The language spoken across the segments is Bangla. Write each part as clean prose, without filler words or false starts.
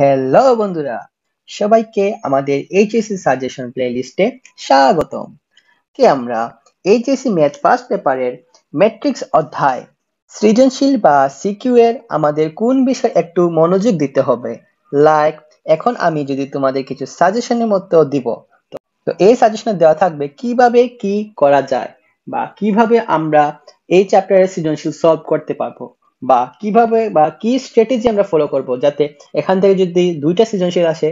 হ্যালো বন্ধুরা, সবাইকে আমাদের এইচএসসি সাজেশন প্লেলিস্টে স্বাগতম। আমরা এইচএসসি ম্যাথ ফার্স্ট পেপারের ম্যাট্রিক্স অধ্যায় সৃজনশীল বা সিকিউ এর আমাদের কোন বিষয় একটু মনোযোগ দিতে হবে। লাইক এখন আমি যদি তোমাদের কিছু সাজেশনের মতো দিব, তো এই সাজেশনে দেওয়া থাকবে কিভাবে কি করা যায় বা কিভাবে আমরা এই চ্যাপ্টারের সৃজনশীল সলভ করতে পারবো, বা কিভাবে বা কি স্ট্র্যাটেজি আমরা ফলো করব যাতে এখান থেকে যদি দুইটা সৃজনশীল আসে,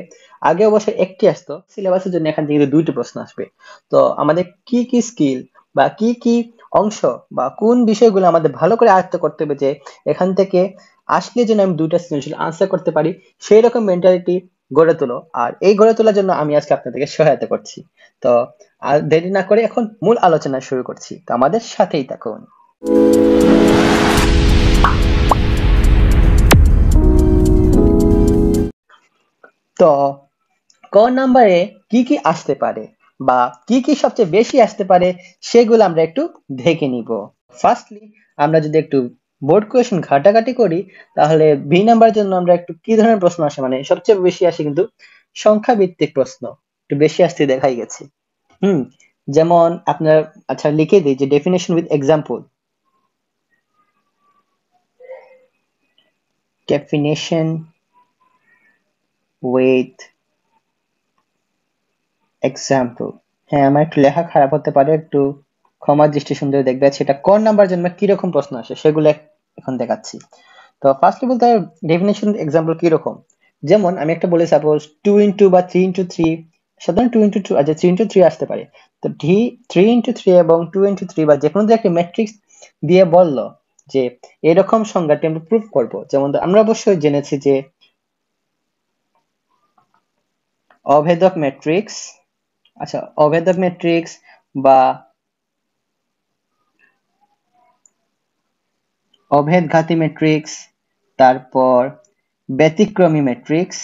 আগে অবশ্যই একটি আসতো সিলেবাসের জন্য, এখান থেকে কিন্তু দুইটা প্রশ্ন আসবে। তো আমাদের কি কি স্কিল বা কি কি অংশ বা কোন বিষয়গুলো আমাদের ভালো করে আয়ত্ত করতে হবে, যে এখান থেকে আসলে যেন আমি দুইটা সৃজনশীল আনসার করতে পারি, সেই রকম মেন্টালিটি গড়ে তোলো। আর এই গড়ে তোলার জন্য আমি আজকে আপনাদেরকে সহায়তা করছি। তো আর দেরি না করে এখন মূল আলোচনা শুরু করছি, তো আমাদের সাথেই থাকুন। তো ক নাম্বারে কি কি আসতে পারে বা কি কি সবচেয়ে বেশি আসতে পারে সেগুলো আমরা একটু দেখে নিব। ফার্স্টলি আমরা যদি একটু বোর্ড কোয়েশ্চেন ঘাটাঘাটি করি, তাহলে বি নাম্বার জন্য আমরা একটু কি ধরনের প্রশ্ন আসে, মানে সবচেয়ে বেশি আসে কিন্তু সংখ্যা ভিত্তিক প্রশ্ন একটু বেশি আসতে দেখাই গেছে। যেমন আপনার, আচ্ছা লিখে দিই যে definition with example. Definition with example. হ্যাঁ, আমার একটু লেখা খারাপ হতে পারে, একটু ক্ষমা দৃষ্টি সুন্দর দেখবে। সেটা কোন নাম্বার জন্য কিরকম প্রশ্ন আসে সেগুলো এখন দেখাচ্ছি। তো ফার্স্টলি বলতে হবে ডেফিনেশন এক্সাম্পল কিরকম। যেমন আমি একটা বলি, সাপোজ 2 বা 3 সাধারণ 2 আচ্ছা 3 আসতে পারে। তো 3 এবং 2 বা যে কোনো একটা ম্যাট্রিক্স দিয়ে বললো যে এরকম সংজ্ঞাটি আমরা প্রুফ করব। যেমন আমরা অবশ্যই জেনেছি যে অভেদক ম্যাট্রিক্স, আচ্ছা অভেদক ম্যাট্রিক্স বা অভেদঘাতী ম্যাট্রিক্স, তারপর ব্যতিক্রমী ম্যাট্রিক্স,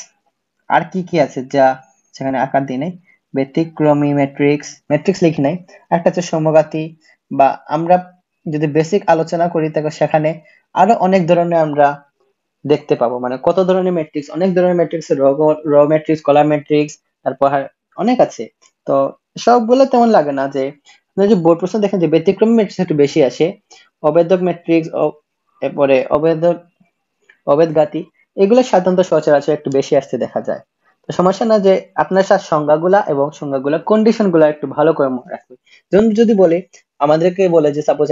আর কি কি আছে যা সেখানে আকার দিই নাই, ব্যতিক্রমী ম্যাট্রিক্স ম্যাট্রিক্স লিখি নাই, একটা হচ্ছে সমঘাতী। বা আমরা যদি বেসিক আলোচনা করি তাহলে সেখানে আরো অনেক ধরনের আমরা দেখতে পাবো, মানে কত ধরনের ম্যাট্রিক্স, অনেক ধরনের ম্যাট্রিক্স, র ম্যাট্রিক্স, কলাম ম্যাট্রিক্স, তারপর অনেক আছে। তো সবগুলো তেমন লাগে না, যে আপনারা যে বোর্ড প্রশ্ন দেখেন যে ব্যতিক্রমী ম্যাট্রিক্স একটু বেশি আসে, অভেদক ম্যাট্রিক্স, এরপরে অভেদঘাতী, এগুলো সাধারণত সচরাচর একটু বেশি আসতে দেখা যায়। তো সমস্যা না, যে আপনার সাথে সংজ্ঞাগুলা এবং সংজ্ঞাগুলা কন্ডিশন গুলা একটু ভালো করে মনে রাখবেন। যেমন যদি বলে, আমাদেরকে বলে যে সাপোজ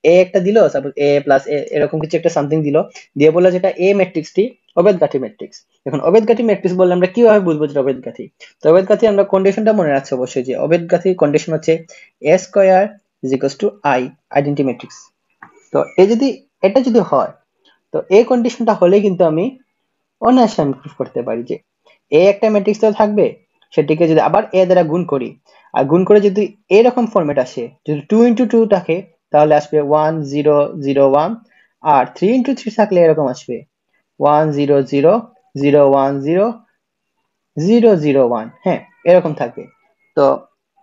একটা দিল, সাপোজ এ প্লাস এ এরকম কিছু একটা সামথিং দিল, দিয়ে বললো যেটা এ ম্যাট্রিক্সটি অভেদঘাতী ম্যাট্রিক্স। এখন অভেদঘাতী ম্যাট্রিক্স বললে আমরা কিভাবে বুঝবো যেটা অভেদঘাতী? তো অভেদঘাতী আমরা কন্ডিশনটা মনে রাখছি অবশ্যই, যে অভেদঘাতী কন্ডিশন হচ্ছে A square is equals to I, identity matrix. তো এটা যদি হয়, তো এই কন্ডিশনটা হলে কিন্তু আমি অনায়াসে আমি প্রুফ করতে পারি যে এ একটা ম্যাট্রিক্স তো থাকবে, সেটিকে যদি আবার এ দ্বারা গুণ করি, আর গুণ করে যদি এরকম ফরম্যাট আসে, যদি 2 into 2 থাকে তাহলে আসবে 1 0 0 1, আর 3 into 3 থাকলে এরকম আসবে 1 0 0 0 1 0 0 0 1। হ্যাঁ, এরকম থাকবে। তো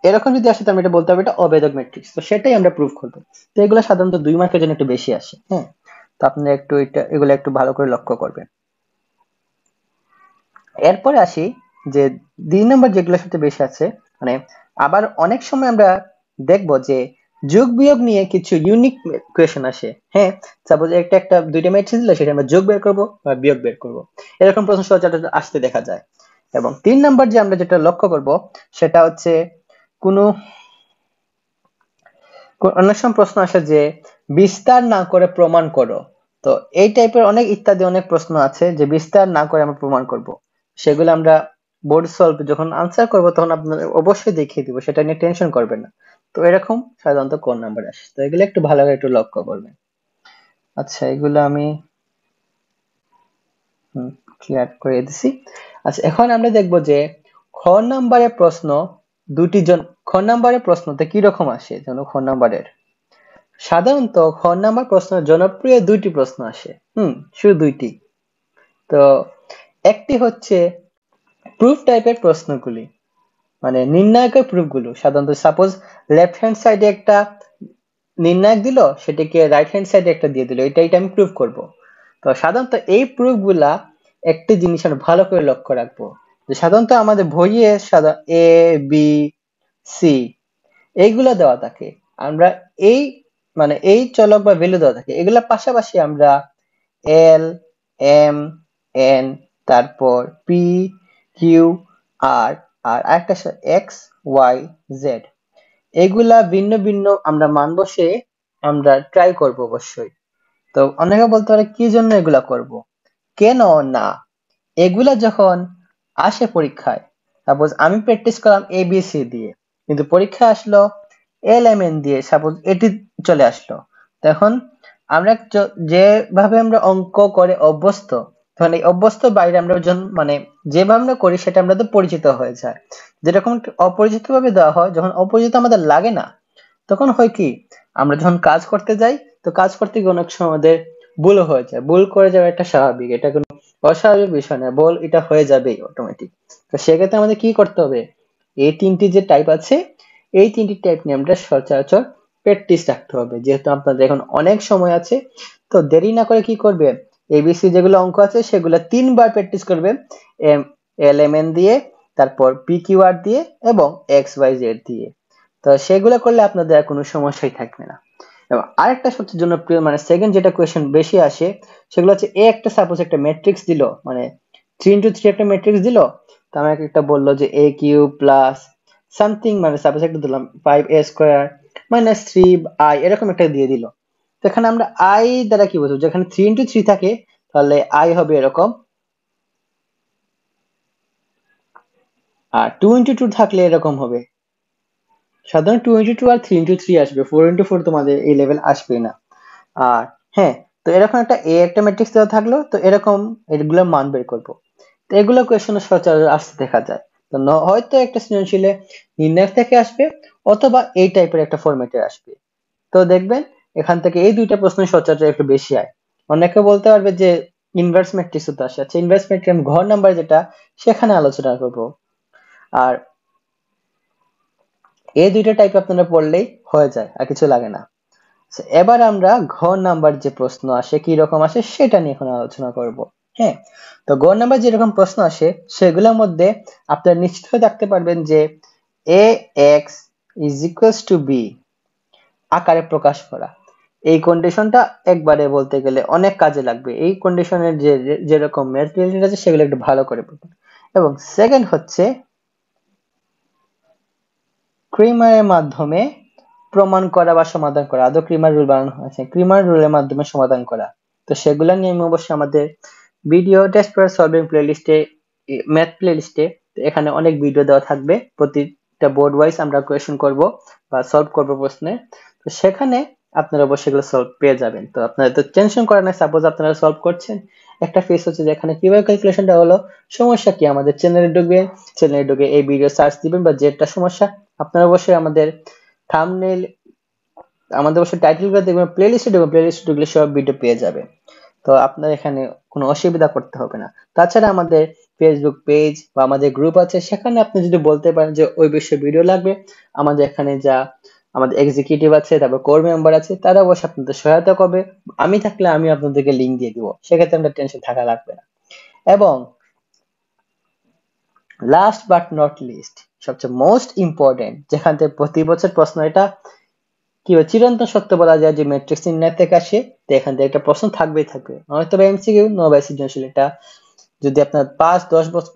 এরকম যদি আসে, তার মানে এটা বলতে হবে এটা অভেদক ম্যাট্রিক্স। তো সেটাই আমরা প্রুফ করবো। তো এগুলো সাধারণত 2 মার্কের জন্য একটু বেশি আসে। হ্যাঁ, তো আপনারা একটু এগুলো একটু ভালো করে লক্ষ্য করবেন। এরপরে আসি যে 2 নম্বর যেগুলোর সাথে বেশি আছে, মানে আবার অনেক সময় আমরা দেখবো যে যোগ বিয়োগ নিয়ে কিছু ইউনিক কোয়েশ্চেন আসে। হ্যাঁ, সাপোজ একটা দুইটা ম্যাট্রিক্স দিলে সেটা আমরা যোগ বের করবো বা বিয়োগ বের করবো, এরকম প্রশ্ন সচরাচর আসতে দেখা যায়। এবং 3 নম্বর যে আমরা যেটা লক্ষ্য করব, সেটা হচ্ছে কোনো অনেক সময় প্রশ্ন আসে যে বিস্তার না করে প্রমাণ করো। তো এই টাইপের অনেক ইত্যাদি অনেক প্রশ্ন আছে যে বিস্তার না করে আমরা প্রমাণ করব, সেগুলো আমরা বোর্ড সলভ যখন আনসার করব তখন আপনাদের অবশ্যই দেখিয়ে দিব, সেটা নিয়ে টেনশন করবেন না। তো এরকম সাধারণত কোন নাম্বার আসে, তো এগুলো একটু ভালো করে একটু লক্ষ্য করবেন। আচ্ছা, এগুলো আমি ক্লিয়ার করে দিছি। আচ্ছা, এখন আমরা দেখব যে খ নাম্বারের প্রশ্ন খ নাম্বারের প্রশ্নতে কি রকম আসে। যেমন খ নাম্বারের সাধারণত খ নাম্বার প্রশ্ন জনপ্রিয় দুইটি প্রশ্ন আসে। শুধু দুইটি। তো একটি হচ্ছে প্রুফ টাইপের প্রশ্নগুলি, মানে নির্ণায়কের প্রুফগুলো। সাধারণত সাপোজ লেফট হ্যান্ড সাইডে একটা নির্ণায়ক দিল, সেটাকে রাইট হ্যান্ড সাইডে একটা দিয়ে দিল, এটা আমি প্রুফ করব। তো সাধারণত এই প্রুফগুলা একটি জিনিস আমরা ভালো করে লক্ষ্য রাখবো যে সাধারণত আমাদের বইয়ে এ বি সি এইগুলা দেওয়া থাকে, আমরা এই মানে এই চলক বা ভ্যালু দেওয়া থাকে, এগুলা পাশাপাশি আমরা এল, এম, এন, তারপর পি, কিউ, আর আর আরেকটা এক্স, ওয়াই, জেড, এগুলা ভিন্ন ভিন্ন আমরা মান বসে আমরা ট্রাই করব অবশ্যই। তো অনেকে বলতে পারে কি জন্য এগুলা করব, কেন না, এগুলা যখন আসে পরীক্ষায়, সাপোজ আমি প্র্যাকটিস করলাম এবিসি দিয়ে, কিন্তু পরীক্ষা আসলো এলএমএন দিয়ে, সাপোজ এটি চলে আসলো, তখন আমরা যেভাবে আমরা অঙ্ক করে অভ্যস্ত, তখন এই অভ্যস্ত বাইরে আমরা মানে যেভাবে আমরা করি সেটা আমরা তো পরিচিত হয়ে যায়। যেরকম অপরিচিত ভাবে দেওয়া হয়, যখন অপরিচিত আমাদের লাগে না, তখন হয় কি, আমরা যখন কাজ করতে যাই, তো কাজ করতে গিয়ে অনেক সময় আমাদের ভুল হয়ে যায়, ভুল করে যাওয়া এটা স্বাভাবিক, এটা কোনো অস্বাভাবিক বিষয় না, ভুল এটা হয়ে যাবেই অটোমেটিক। তো সেক্ষেত্রে আমাদের কি করতে হবে, এই তিনটি যে টাইপ আছে, এই তিনটি টাইপ নিয়ে আমরা সচরাচর প্র্যাকটিস রাখতে হবে, যেহেতু আপনাদের এখন অনেক সময় আছে। তো দেরি না করে কি করবে, এবিসি যেগুলো অঙ্ক আছে সেগুলো 3 বার প্র্যাকটিস করবে, এম এল এম এন দিয়ে, তারপর পি কিউ আর দিয়ে, এবং এক্স ওয়াই জেড দিয়ে। তো সেগুলো করলে আপনাদের আর কোনো সমস্যাই থাকবে না। এবং আরেকটা সবচেয়ে জনপ্রিয় মানে সেকেন্ড যেটা কোয়েশ্চেন বেশি আসে, সেগুলো হচ্ছে এ একটা সাপোজ একটা ম্যাট্রিক্স দিল, মানে 3 into 3 একটা ম্যাট্রিক্স দিল, তো আমাকে একটা বললো যে এ কিউ প্লাস সামথিং, মানে সাপোজ একটা দিলাম 5a² মাইনাস 3i, এরকম একটা দিয়ে দিল। তো এখানে আমরা আই দ্বারা কি বুঝবো, যেখানে 3 into 3 থাকে তাহলে আই হবে এরকম, আর 2 into 2 থাকলে এরকম হবে। সাধারণত 2 into 2 আর 3 into 3 আসবে, 4 into 4 তোমাদের এই লেভেল আসবে না। আর হ্যাঁ, তো এরকম একটা ম্যাট্রিক্স দেওয়া থাকলো, তো এরকম এগুলোর মান বের করবো। তো এগুলো কোয়েশনে সচরাচর আসতে দেখা যায়। তো হয়তো একটা সৃজনশীলে নির্ণয় থেকে আসবে, অথবা এই টাইপের একটা ফরম্যাটে আসবে। তো দেখবেন এখান থেকে এই দুইটা প্রশ্ন সচরাচর একটু বেশি হয়। অনেকে বলতে পারবে যে ইনভার্স ম্যাট্রিক্স তো আসে, আচ্ছা ইনভার্স ম্যাট্রিক্স ঘর নাম্বার যেটা, সেখানে আলোচনা করব। আর এই দুইটা টাইপ আপনারা পড়লেই হয়ে যায়, আর কিছু লাগে না। So, এবার আমরা ঘর নাম্বার যে প্রশ্ন আসে কি রকম আসে সেটা নিয়ে এখন আলোচনা করব। হ্যাঁ, তো ঘর নাম্বার যেরকম প্রশ্ন আসে সেগুলোর মধ্যে আপনারা নিশ্চিত হয়ে থাকতে পারবেন যে A X is equals to B আকারে প্রকাশ করা, এই কন্ডিশনটা একবারে বলতে গেলে অনেক কাজে লাগবে। এই কন্ডিশনের যেরকম ম্যাথ রিলেটেড আছে সেগুলো একটু ভালো করে পড়বেন। এবং সেকেন্ড হচ্ছে ক্রিমারের মাধ্যমে প্রমাণ করা বা সমাধান করা, আদৌ ক্রিমার রুল বানানো হয়েছে, ক্রিমার রুলের মাধ্যমে সমাধান করা। তো সেগুলো নিয়ে আমি অবশ্যই আমাদের ভিডিও টেস্ট পেপার সলভিং প্লেলিস্টে, ম্যাথ প্লেলিস্টে এখানে অনেক ভিডিও দেওয়া থাকবে, প্রতিটা বোর্ড ওয়াইজ আমরা কোয়েশ্চেন করব বা সলভ করব প্রশ্নে। তো সেখানে আপনারা অবশ্যই এগুলো সলভ পেয়ে যাবেন। তো আপনারা তো টেনশন করেন না, সাপোজ আপনারা সলভ করছেন, একটা ফেস হচ্ছে যে এখানে কিভাবে ক্যালকুলেশনটা হলো, সমস্যা কি, আমাদের চ্যানেলে ঢুকবেন, চ্যানেলে ঢুকে এই ভিডিও সার্চ দিবেন বা যেটা সমস্যা, আপনারা অবশ্যই আমাদের থাম্বনেল, আমাদের অবশ্যই টাইটেল করে দেখবেন, প্লেলিস্টে ঢুকবেন, প্লেলিস্টে ঢুকলে সব ভিডিও পেয়ে যাবে। তো আপনার এখানে কোনো অসুবিধা করতে হবে না। তাছাড়া আমাদের ফেসবুক পেজ বা আমাদের গ্রুপ আছে, সেখানে আপনি যদি বলতে পারেন যে ওই বিষয়ে ভিডিও লাগবে, আমাদের এখানে যা আমাদের এক্সিকিউটিভ আছে, তারপর কোর মেম্বার আছে, তারা অবশ্যই আপনাদের সহায়তা করবে। আমি থাকলে আমি আপনাদেরকে লিংক দিয়ে দিব, সেক্ষেত্রে আপনার টেনশন থাকা লাগবে না। এবং লাস্ট বাট নট লিস্ট, সবচেয়ে মোস্ট ইম্পর্টেন্ট, যেখান থেকে প্রতি বছর প্রশ্ন, এটা কি চিরন্তন সত্য বলা যায় যে ম্যাট্রিক্স নির্ণয় থেকে আসে, তো এখান থেকে একটা প্রশ্ন থাকবেই থাকবে, হয়তো বা এমসিকিউ নয় সৃজনশীল। এটা যদি আপনার 5-10 বছর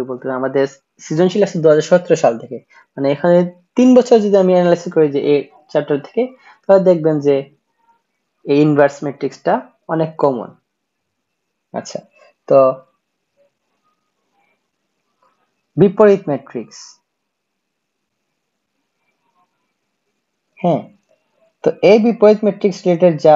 বলতে পারেন, আমাদের সৃজনশীল আছে 2017 সাল থেকে, মানে এখানে 3 বছর যদি আমি অ্যানালাইসিস করি যে এই চ্যাপ্টার থেকে, তাহলে দেখবেন যে এই ইনভার্স ম্যাট্রিক্সটা অনেক কমন। আচ্ছা, তো বিপরীত ম্যাট্রিক্স, হ্যাঁ, তো এই বিপরীত ম্যাট্রিক্স রিলেটেড যা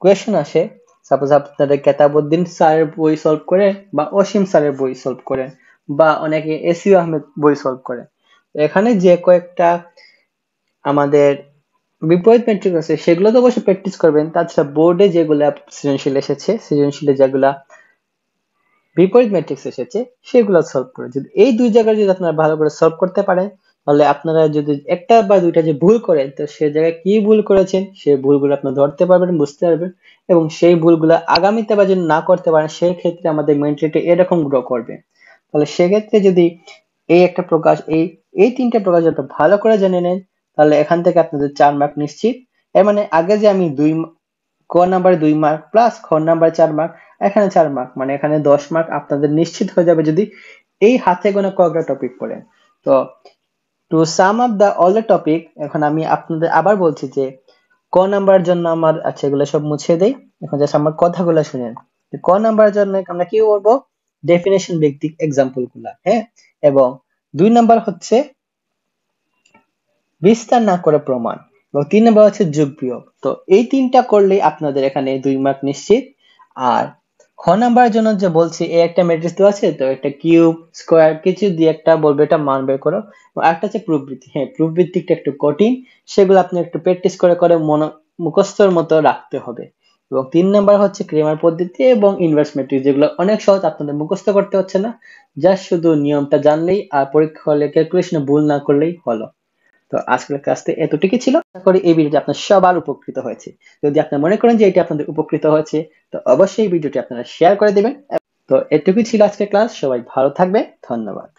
কোয়েশ্চেন আসে, সাপোজ আপনাদের কেতাবউদ্দিন স্যারের বই সলভ করেন, বা অসীম স্যারের বই সলভ করেন, বা অনেকে এসিউ আহমেদ বই সলভ করেন, এখানে যে কয়েকটা আমাদের বিপরীত ম্যাট্রিক্স আছে সেগুলো তো অবশ্যই প্র্যাকটিস করবেন। তাছাড়া বোর্ডে যেগুলা সৃজনশীল এসেছে, সৃজনশীলে যেগুলা বিপরীত ম্যাট্রিক্স এসেছে সেগুলো সলভ করে, যদি এই দুই জায়গায় যদি আপনারা ভালো করে সলভ করতে পারেন, তাহলে আপনারা যদি একটা বা দুইটা যে ভুল করেন তো সে জায়গায় কি ভুল করেছেন সেই ভুলগুলো আপনারা ধরতে পারবেন, বুঝতে পারবেন, এবং সেই ভুলগুলো আগামীতে বা যদি না করতে পারেন সেই ক্ষেত্রে আমাদের মেন্টালিটি এরকম গ্রো করবে। তাহলে সেক্ষেত্রে যদি এই একটা প্রকাশ এই এই তিনটা প্রকাশ যত ভালো করে জেনে নেন তাহলে এখান থেকে আপনাদের 4 মার্ক নিশ্চিত। এর মানে আগে যে আমি ক নাম্বারে 2 মার্ক প্লাস খ নাম্বারে 4 মার্ক, এখানে 4 মার্ক, মানে এখানে 10 মার্ক আপনাদের নিশ্চিত হয়ে যাবে যদি এই হাতে গোনা কয়েকটা টপিক পড়েন। তো to sum up the all the topic, এখন আমি আপনাদের আবার বলছি যে ক নাম্বারের জন্য আমার, আচ্ছা এগুলো সব মুছে দেই, এখন জাস্ট আমার কথাগুলো শুনেন। ক নাম্বারের জন্য আমরা কি করবো, ডেফিনেশন ভিত্তিক এক্সাম্পল গুলা, হ্যাঁ, এবং 2 নাম্বার হচ্ছে বিস্তার না করে প্রমাণ, এবং 3 নাম্বার হচ্ছে যোগ বিয়োগ। তো এই তিনটা করলেই আপনাদের এখানে 2 মার্ক নিশ্চিত। আর খ নাম্বারের জন্য যে বলছি এই একটা ম্যাট্রিক্স দেওয়া আছে, তো একটা কিউব স্কোয়ার কিছু দিয়ে একটা বলবে এটা মান বের করো, এবং একটা হচ্ছে প্রুফ ভিত্তিক। হ্যাঁ, প্রুফ ভিত্তিকটা একটু কঠিন, সেগুলো আপনি একটু প্র্যাকটিস করে করে মুখস্থর মতো রাখতে হবে। এবং 3 নাম্বার হচ্ছে ক্রেমার পদ্ধতি এবং ইনভার্স ম্যাট্রিক্স, যেগুলো অনেক সহজ, আপনাদের মুখস্থ করতে হচ্ছে না, জাস্ট শুধু নিয়মটা জানলেই আর পরীক্ষা হলে ক্যালকুলেশনে ভুল না করলেই হলো। তো আজকের ক্লাসটা এতটুকুই ছিল, আশা করি এই ভিডিওটি আপনার সবার উপকৃত হয়েছে। যদি আপনি মনে করেন যে এটি আপনাদের উপকৃত হয়েছে তো অবশ্যই ভিডিওটি আপনারা শেয়ার করে দিবেন। তো এটুকুই ছিল আজকের ক্লাস, সবাই ভালো থাকবে, ধন্যবাদ।